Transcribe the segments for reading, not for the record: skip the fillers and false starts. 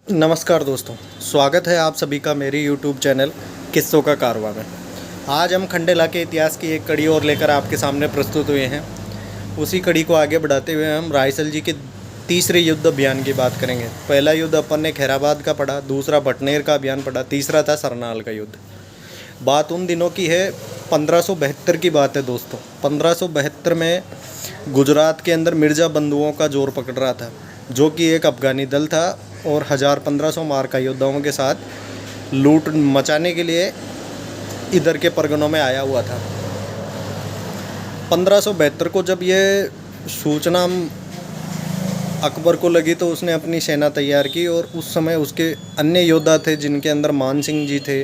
नमस्कार दोस्तों, स्वागत है आप सभी का मेरे YouTube चैनल किस्सों का कारवां में। आज हम खंडेला के इतिहास की एक कड़ी और लेकर आपके सामने प्रस्तुत हुए हैं। उसी कड़ी को आगे बढ़ाते हुए हम रायसल जी के तीसरे युद्ध अभियान की बात करेंगे। पहला युद्ध अपन ने खैराबाद का पढ़ा, दूसरा भटनेर का अभियान पढ़ा, तीसरा था सरनाल का युद्ध। बात उन दिनों की है, 1572 की बात है दोस्तों। 1572 में गुजरात के अंदर मिर्ज़ा बंधुओं का जोर पकड़ रहा था, जो कि एक अफ़गानी दल था और 1500 मारका योद्धाओं के साथ लूट मचाने के लिए इधर के परगनों में आया हुआ था। 1572 को जब ये सूचना अकबर को लगी तो उसने अपनी सेना तैयार की और उस समय उसके अन्य योद्धा थे, जिनके अंदर मान सिंह जी थे।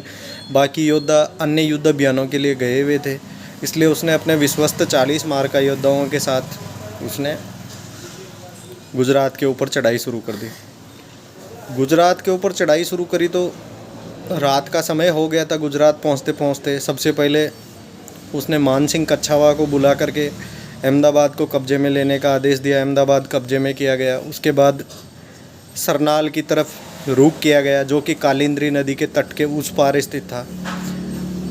बाकी योद्धा अन्य युद्ध अभियानों के लिए गए हुए थे, इसलिए उसने अपने विश्वस्त 40 मारका योद्धाओं के साथ उसने गुजरात के ऊपर चढ़ाई शुरू कर दी। गुजरात के ऊपर चढ़ाई शुरू करी तो रात का समय हो गया था। गुजरात पहुंचते पहुंचते सबसे पहले उसने मान सिंह कच्छावा को बुला करके अहमदाबाद को कब्जे में लेने का आदेश दिया। अहमदाबाद कब्जे में किया गया। उसके बाद सरनाल की तरफ रुख किया गया, जो कि कालिंदी नदी के तट के उस पार स्थित था।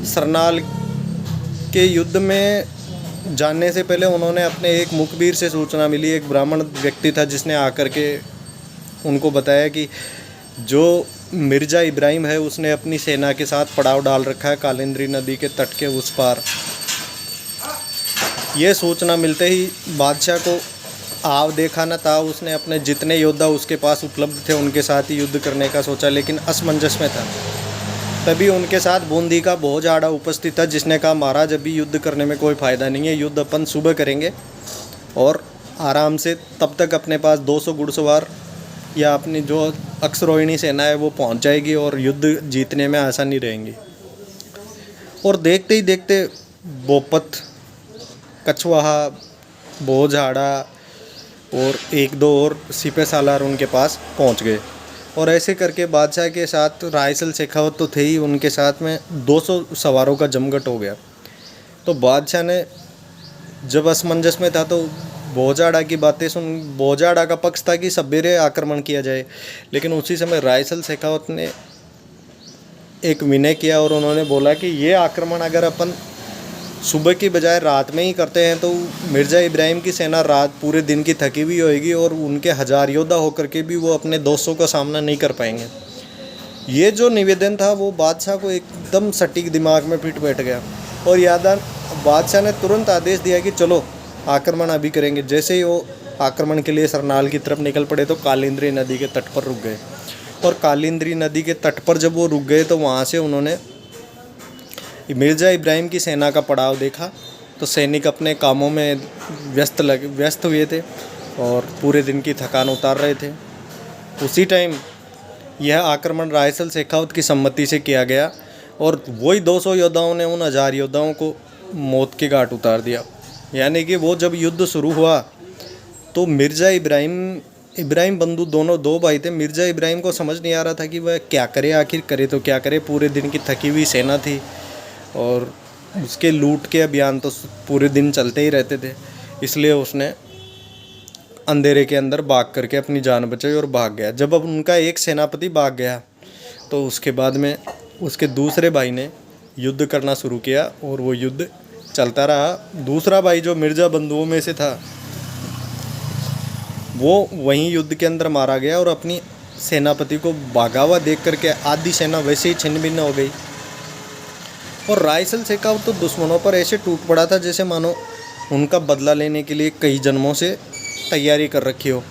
सरनाल के युद्ध में जानने से पहले उन्होंने अपने एक मुखबिर से सूचना मिली। एक ब्राह्मण व्यक्ति था जिसने आकर के उनको बताया कि जो मिर्ज़ा इब्राहिम है उसने अपनी सेना के साथ पड़ाव डाल रखा है कालिंदी नदी के तट के उस पार। ये सूचना मिलते ही बादशाह को आव देखा न था। उसने अपने जितने योद्धा उसके पास उपलब्ध थे उनके साथ ही युद्ध करने का सोचा, लेकिन असमंजस में था। तभी उनके साथ बूंदी का भोजाड़ा उपस्थित था, जिसने कहा महाराज अभी युद्ध करने में कोई फ़ायदा नहीं है, युद्ध अपन सुबह करेंगे और आराम से। तब तक अपने पास 200 घुड़सवार या अपनी जो अक्सरोहिणी सेना है वो पहुंच जाएगी और युद्ध जीतने में आसानी रहेंगी। और देखते ही देखते बोपत, कछवाहा, भोजाड़ा और एक दो और सिपह सालार उनके पास पहुंच गए। और ऐसे करके बादशाह के साथ रायसल शेखावत तो थे ही, उनके साथ में 200 सवारों का जमघट हो गया। तो बादशाह ने जब असमंजस में था तो भोजाड़ा की बातें सुन, भोजाड़ा का पक्ष था कि सवेरे आक्रमण किया जाए, लेकिन उसी समय रायसल शेखावत ने एक विनय किया और उन्होंने बोला कि ये आक्रमण अगर अपन सुबह की बजाय रात में ही करते हैं तो मिर्ज़ा इब्राहिम की सेना रात पूरे दिन की थकी हुई होएगी और उनके 1000 योद्धा होकर के भी वो अपने 200 का सामना नहीं कर पाएंगे। ये जो निवेदन था वो बादशाह को एकदम सटीक दिमाग में फिट बैठ गया और बादशाह ने तुरंत आदेश दिया कि चलो आक्रमण अभी करेंगे। जैसे ही वो आक्रमण के लिए सरनाल की तरफ निकल पड़े तो कालिंदी नदी के तट पर रुक गए। और कालिंदी नदी के तट पर जब वो रुक गए तो वहाँ से उन्होंने मिर्ज़ा इब्राहिम की सेना का पड़ाव देखा। तो सैनिक अपने कामों में व्यस्त हुए थे और पूरे दिन की थकान उतार रहे थे। उसी टाइम यह आक्रमण रायसल शेखावत की सम्मति से किया गया और वही 200 योद्धाओं ने उन 1000 योद्धाओं को मौत के घाट उतार दिया। यानी कि वो जब युद्ध शुरू हुआ तो मिर्ज़ा इब्राहिम बंधु दोनों दो भाई थे। मिर्ज़ा इब्राहिम को समझ नहीं आ रहा था कि वह क्या करे, आखिर करे तो क्या करे। पूरे दिन की थकी हुई सेना थी और उसके लूट के अभियान तो पूरे दिन चलते ही रहते थे, इसलिए उसने अंधेरे के अंदर भाग करके अपनी जान बचाई और भाग गया। जब अब उनका एक सेनापति भाग गया तो उसके बाद में उसके दूसरे भाई ने युद्ध करना शुरू किया और वो युद्ध चलता रहा। दूसरा भाई जो मिर्ज़ा बंधुओं में से था वो वहीं युद्ध के अंदर मारा गया और अपनी सेनापति को भागा हुआ देख करके आधी सेना वैसे ही छिन्न भिन्न हो गई। और रायसल शेखावत तो दुश्मनों पर ऐसे टूट पड़ा था जैसे मानो उनका बदला लेने के लिए कई जन्मों से तैयारी कर रखी हो।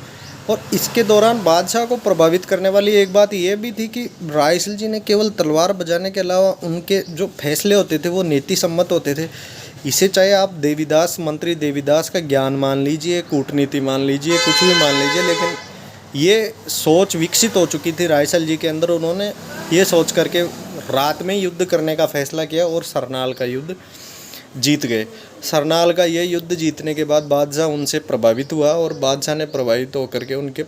और इसके दौरान बादशाह को प्रभावित करने वाली एक बात यह भी थी कि रायसल जी ने केवल तलवार बजाने के अलावा उनके जो फैसले होते थे वो नीति सम्मत होते थे। इसे चाहे आप मंत्री देवीदास का ज्ञान मान लीजिए, कूटनीति मान लीजिए, कुछ भी मान लीजिए, लेकिन ये सोच विकसित हो चुकी थी रायसल जी के अंदर। उन्होंने ये सोच करके रात में युद्ध करने का फैसला किया और सरनाल का युद्ध जीत गए। सरनाल का ये युद्ध जीतने के बाद बादशाह उनसे प्रभावित हुआ और बादशाह ने प्रभावित होकर के उनके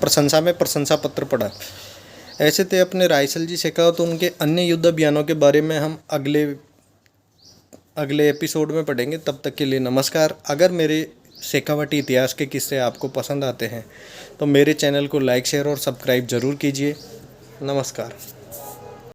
प्रशंसा में प्रशंसा पत्र पढ़ा। ऐसे थे अपने रायसल जी शेखावत। तो उनके अन्य युद्ध अभियानों के बारे में हम अगले एपिसोड में पढ़ेंगे। तब तक के लिए नमस्कार। अगर मेरे शेखावटी इतिहास के किस्से आपको पसंद आते हैं तो मेरे चैनल को लाइक शेयर और सब्सक्राइब ज़रूर कीजिए। नमस्कार।